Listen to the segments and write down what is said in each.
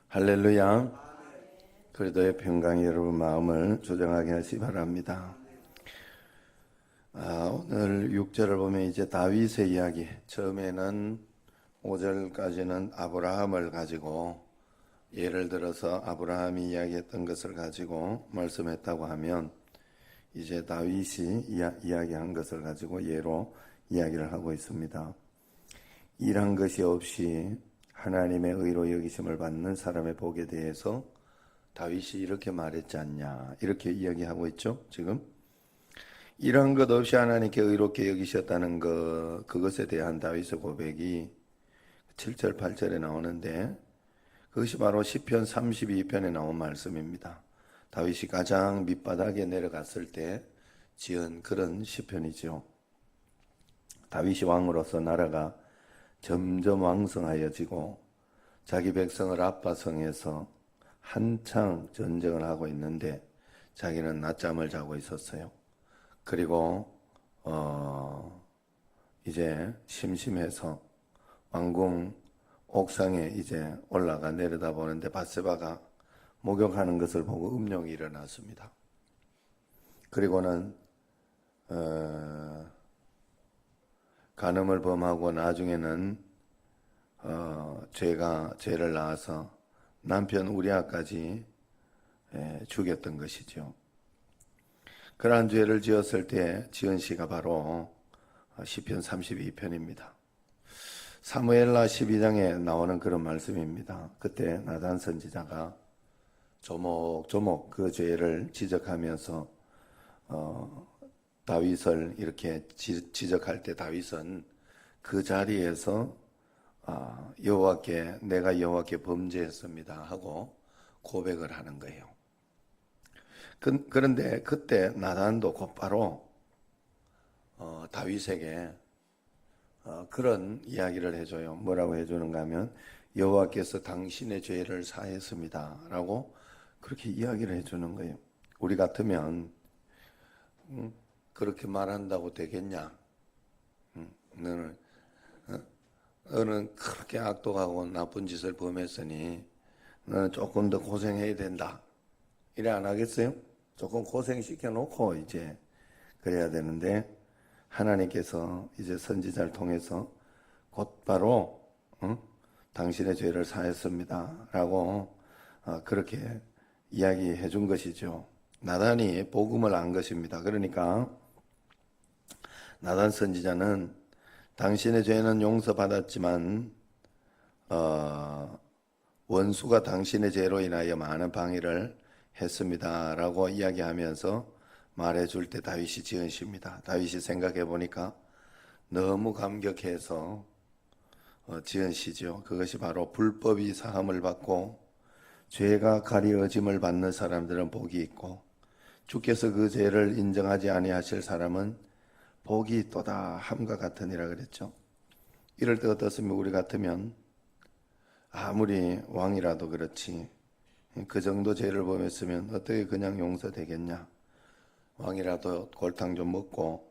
할렐루야. 그리도의 평강이 여러분 마음을 조정하게 하시 바랍니다. 오늘 6절을 보면 이제 다윗의 이야기, 처음에는 5절까지는 아브라함을 가지고 예를 들어서 아브라함이 이야기했던 것을 가지고 말씀했다고 하면 이제 다윗이 이야기한 것을 가지고 예로 이야기를 하고 있습니다. 일한 것이 없이 하나님의 의로 여기심을 받는 사람의 복에 대해서 다윗이 이렇게 말했지 않냐, 이렇게 이야기하고 있죠. 지금 일한 것 없이 하나님께 의롭게 여기셨다는 그것에 대한 다윗의 고백이 7절 8절에 나오는데, 그것이 바로 시편 32편에 나온 말씀입니다. 다윗이 가장 밑바닥에 내려갔을 때 지은 그런 시편이죠. 다윗이 왕으로서 나라가 점점 왕성하여지고 자기 백성을 압바성해서 한창 전쟁을 하고 있는데 자기는 낮잠을 자고 있었어요. 그리고 이제 심심해서 왕궁 옥상에 이제 올라가 내려다보는데 밧세바가 목욕하는 것을 보고 음욕이 일어났습니다. 그리고는 간음을 범하고 나중에는 죄를 낳아서 남편 우리아까지 죽였던 것이죠. 그러한 죄를 지었을 때 지은 시가 바로 시편 32편입니다. 사무엘라 12장에 나오는 그런 말씀입니다. 그때 나단 선지자가 조목조목 그 죄를 지적하면서 다윗을 이렇게 지적할 때 다윗은 그 자리에서 내가 여호와께 범죄했습니다 하고 고백을 하는 거예요. 그런데 그때 나단도 곧바로 다윗에게 그런 이야기를 해줘요. 뭐라고 해주는가 하면 여호와께서 당신의 죄를 사했습니다 라고 그렇게 이야기를 해주는 거예요. 우리 같으면 그렇게 말한다고 되겠냐? 너는 그렇게 악독하고 나쁜 짓을 범했으니 너는 조금 더 고생해야 된다, 이래 안 하겠어요? 조금 고생시켜 놓고 이제 그래야 되는데, 하나님께서 이제 선지자를 통해서 곧바로 당신의 죄를 사했습니다 라고 그렇게 이야기해 준 것이죠. 나단이 복음을 안 것입니다. 그러니까 나단 선지자는 당신의 죄는 용서받았지만 원수가 당신의 죄로 인하여 많은 방해를 했습니다 라고 이야기하면서 말해줄 때 다윗이 지은 시입니다. 다윗이 생각해 보니까 너무 감격해서 지은 시죠. 그것이 바로 불법이 사함을 받고 죄가 가리어짐을 받는 사람들은 복이 있고 주께서 그 죄를 인정하지 아니하실 사람은 복이 또다 함과 같으니라 그랬죠. 이럴 때 어떻습니까? 우리 같으면 아무리 왕이라도 그렇지 그 정도 죄를 범했으면 어떻게 그냥 용서되겠냐? 왕이라도 골탕 좀 먹고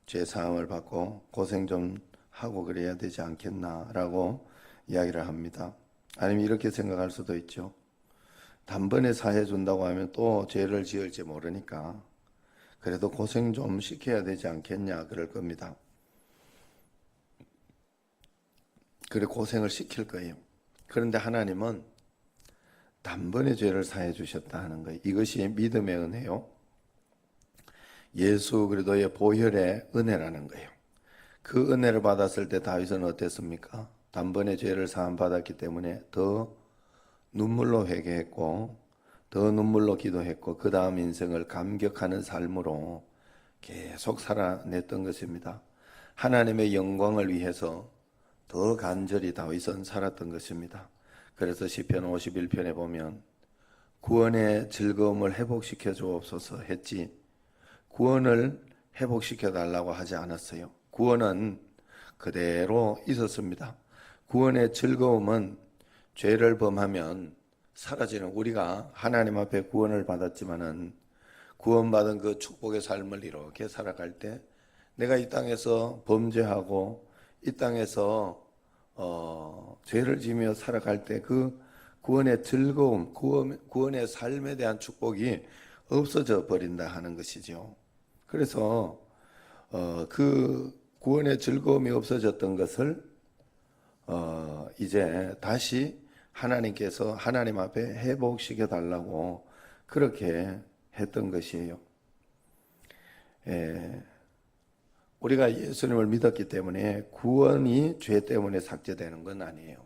죄 사함을 받고 고생 좀 하고 그래야 되지 않겠나라고 이야기를 합니다. 아니면 이렇게 생각할 수도 있죠. 단번에 사해 준다고 하면 또 죄를 지을지 모르니까 그래도 고생 좀 시켜야 되지 않겠냐 그럴 겁니다. 그래 고생을 시킬 거예요. 그런데 하나님은 단번에 죄를 사해 주셨다 하는 거예요. 이것이 믿음의 은혜요. 예수 그리스도의 보혈의 은혜라는 거예요. 그 은혜를 받았을 때 다윗은 어땠습니까? 단번에 죄를 사함 받았기 때문에 더 눈물로 회개했고 더 눈물로 기도했고 그 다음 인생을 감격하는 삶으로 계속 살아냈던 것입니다. 하나님의 영광을 위해서 더 간절히 다윗은 살았던 것입니다. 그래서 시편 51편에 보면 구원의 즐거움을 회복시켜 주옵소서 했지 구원을 회복시켜 달라고 하지 않았어요. 구원은 그대로 있었습니다. 구원의 즐거움은 죄를 범하면 사라지는, 우리가 하나님 앞에 구원을 받았지만은 구원받은 그 축복의 삶을 이렇게 살아갈 때 내가 이 땅에서 범죄하고 이 땅에서 죄를 지며 살아갈 때 그 구원의 즐거움, 구원의 삶에 대한 축복이 없어져 버린다 하는 것이죠. 그래서 그 구원의 즐거움이 없어졌던 것을 이제 다시 하나님께서 하나님 앞에 회복시켜 달라고 그렇게 했던 것이에요. 우리가 예수님을 믿었기 때문에 구원이 죄 때문에 삭제되는 건 아니에요.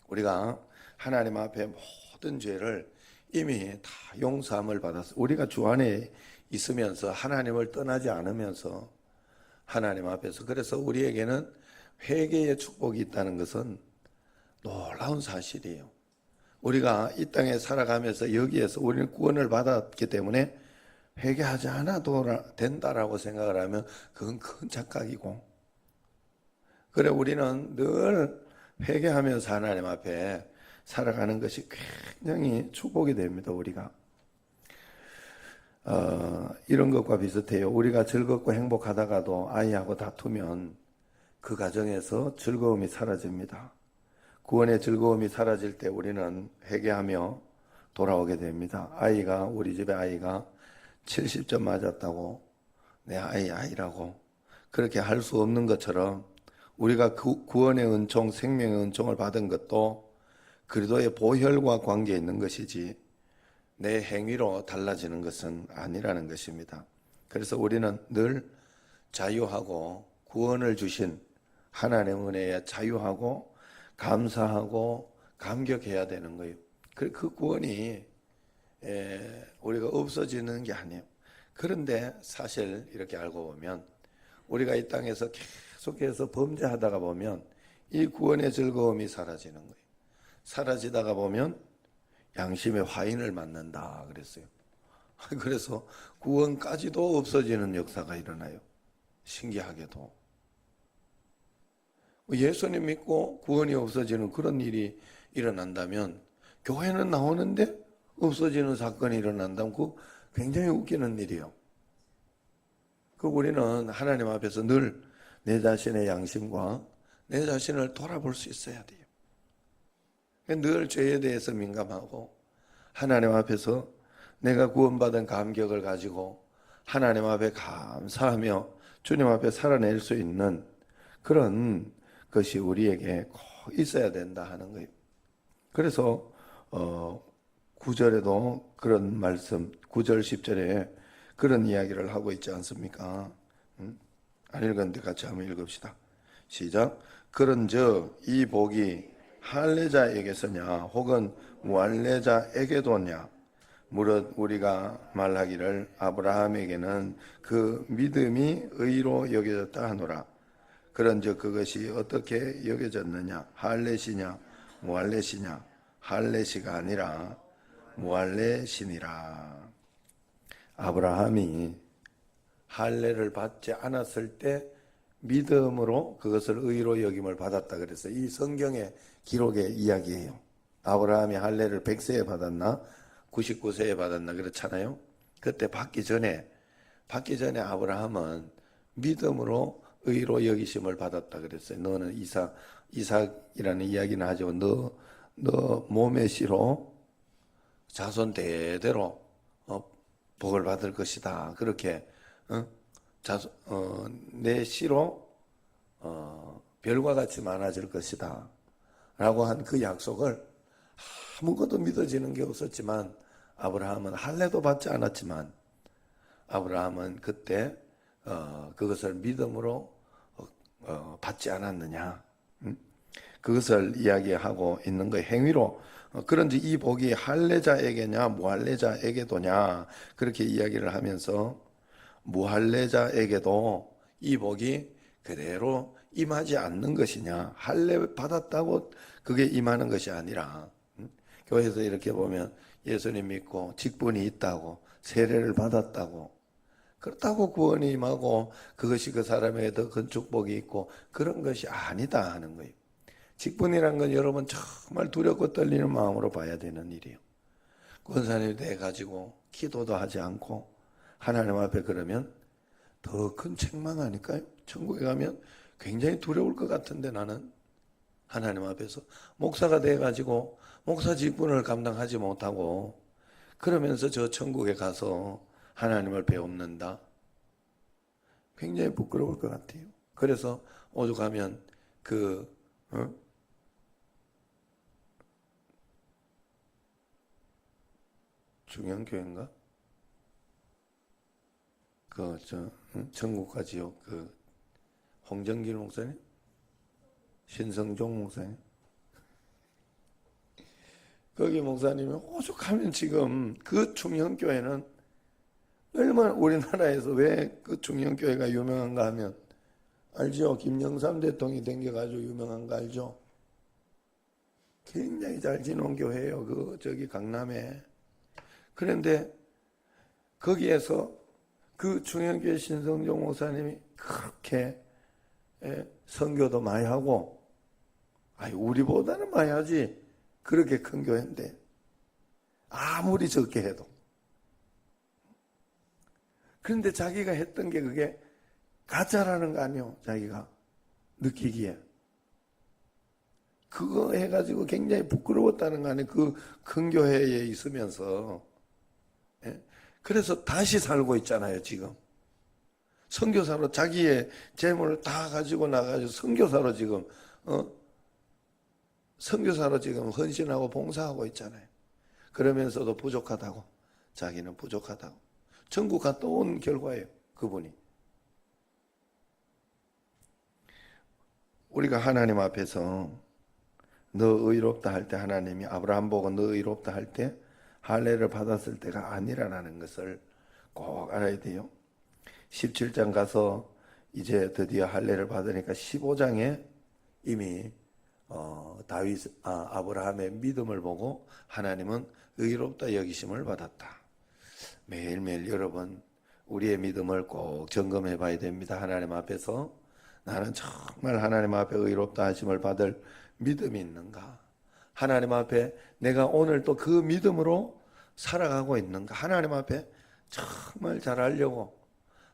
우리가 하나님 앞에 모든 죄를 이미 다 용서함을 받았어요. 우리가 주 안에 있으면서 하나님을 떠나지 않으면서 하나님 앞에서, 그래서 우리에게는 회개의 축복이 있다는 것은 놀라운 사실이에요. 우리가 이 땅에 살아가면서 여기에서 우리는 구원을 받았기 때문에 회개하지 않아도 된다라고 생각을 하면 그건 큰 착각이고, 그래 우리는 늘 회개하면서 하나님 앞에 살아가는 것이 굉장히 축복이 됩니다. 우리가 이런 것과 비슷해요. 우리가 즐겁고 행복하다가도 아이하고 다투면 그 가정에서 즐거움이 사라집니다. 구원의 즐거움이 사라질 때 우리는 회개하며 돌아오게 됩니다. 우리 집의 아이가 70점 맞았다고 내 아이라고 그렇게 할 수 없는 것처럼, 우리가 구원의 은총, 생명의 은총을 받은 것도 그리스도의 보혈과 관계에 있는 것이지 내 행위로 달라지는 것은 아니라는 것입니다. 그래서 우리는 늘 자유하고 구원을 주신 하나님의 은혜에 자유하고 감사하고 감격해야 되는 거예요. 그 구원이 우리가 없어지는 게 아니에요. 그런데 사실 이렇게 알고 보면 우리가 이 땅에서 계속해서 범죄하다가 보면 이 구원의 즐거움이 사라지는 거예요. 사라지다가 보면 양심의 화인을 맞는다 그랬어요. 그래서 구원까지도 없어지는 역사가 일어나요. 신기하게도. 예수님 믿고 구원이 없어지는 그런 일이 일어난다면, 교회는 나오는데 없어지는 사건이 일어난다면 그 굉장히 웃기는 일이에요. 우리는 하나님 앞에서 늘 내 자신의 양심과 내 자신을 돌아볼 수 있어야 돼요. 늘 죄에 대해서 민감하고 하나님 앞에서 내가 구원받은 감격을 가지고 하나님 앞에 감사하며 주님 앞에 살아낼 수 있는 그런 것이 우리에게 꼭 있어야 된다 하는 거예요. 그래서 9절에도 그런 말씀, 9절 10절에 그런 이야기를 하고 있지 않습니까? 안 읽었는데 같이 한번 읽읍시다. 시작. 그런즉 이 복이 할례자에게서냐 혹은 무할례자에게도냐? 무릇 우리가 말하기를 아브라함에게는 그 믿음이 의로 여겨졌다 하노라. 그런즉 그것이 어떻게 여겨졌느냐? 할례시냐 무할례시냐? 할례시가 아니라 무할례시니라. 아브라함이 할례를 받지 않았을 때 믿음으로 그것을 의로 여김을 받았다 그랬어요. 이 성경의 기록의 이야기예요. 아브라함이 할례를 100세에 받았나 99세에 받았나 그렇잖아요. 그때 받기 전에 아브라함은 믿음으로 의로 여기심을 받았다 그랬어요. 너는 이삭이라는 이야기는 하죠. 너 몸의 씨로 자손 대대로 복을 받을 것이다. 그렇게 내 씨로 별과 같이 많아질 것이다 라고 한 그 약속을 아무것도 믿어지는 게 없었지만, 아브라함은 할례도 받지 않았지만 아브라함은 그때 그것을 믿음으로 받지 않았느냐, 그것을 이야기하고 있는 거예요. 행위로. 그런지 이 복이 할례자에게냐 무할례자에게도냐 그렇게 이야기를 하면서, 무할례자에게도 이 복이 그대로 임하지 않는 것이냐, 할례 받았다고 그게 임하는 것이 아니라, 교회에서 이렇게 보면 예수님 믿고 직분이 있다고 세례를 받았다고 그렇다고 구원이 임하고 그것이 그 사람에게 더 큰 축복이 있고 그런 것이 아니다 하는 거예요. 직분이란 건 여러분 정말 두렵고 떨리는 마음으로 봐야 되는 일이에요. 권사님이 돼가지고 기도도 하지 않고 하나님 앞에 그러면 더 큰 책망 아닐까요? 천국에 가면 굉장히 두려울 것 같은데 나는 하나님 앞에서 목사가 돼가지고 목사 직분을 감당하지 못하고 그러면서 저 천국에 가서 하나님을 배웁는다. 굉장히 부끄러울 것 같아요. 그래서 오죽하면 중앙교회인가? 천국과 지옥 홍정길 목사님? 신성종 목사님? 거기 목사님이 오죽하면 지금 그 중형교회는 얼마나 우리나라에서 왜 그 중형교회가 유명한가 하면 알죠? 김영삼 대통령이 댕겨가지고 유명한 거 알죠? 굉장히 잘 지놓은 교회예요. 저기 강남에. 그런데 거기에서 그 중형교회 신성종 목사님이 그렇게 선교도 많이 하고, 우리보다는 많이 하지. 그렇게 큰 교회인데 아무리 적게 해도. 그런데 자기가 했던 게 그게 가짜라는 거 아니에요. 자기가 느끼기에. 그거 해가지고 굉장히 부끄러웠다는 거 아니에요. 그 큰 교회에 있으면서. 그래서 다시 살고 있잖아요. 지금 선교사로 자기의 재물을 다 가지고 나가지고 선교사로 지금 선교사로 지금 헌신하고 봉사하고 있잖아요. 그러면서도 부족하다고. 자기는 부족하다고. 천국 갔다 온 결과예요. 그분이. 우리가 하나님 앞에서 너 의롭다 할 때 하나님이 아브라함 보고 너 의롭다 할 때 할례를 받았을 때가 아니라는 것을 꼭 알아야 돼요. 17장 가서 이제 드디어 할례를 받으니까 15장에 이미 아브라함의 믿음을 보고 하나님은 의롭다 여기심을 받았다. 매일매일 여러분 우리의 믿음을 꼭 점검해 봐야 됩니다. 하나님 앞에서 나는 정말 하나님 앞에 의롭다 하심을 받을 믿음이 있는가? 하나님 앞에 내가 오늘 또 그 믿음으로 살아가고 있는가? 하나님 앞에 정말 잘하려고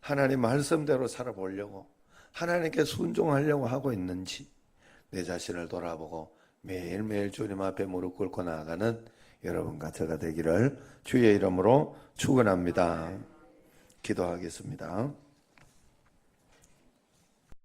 하나님 말씀대로 살아보려고 하나님께 순종하려고 하고 있는지 내 자신을 돌아보고 매일매일 주님 앞에 무릎 꿇고 나아가는 여러분과 저가 되기를 주의 이름으로 축원합니다. 기도하겠습니다.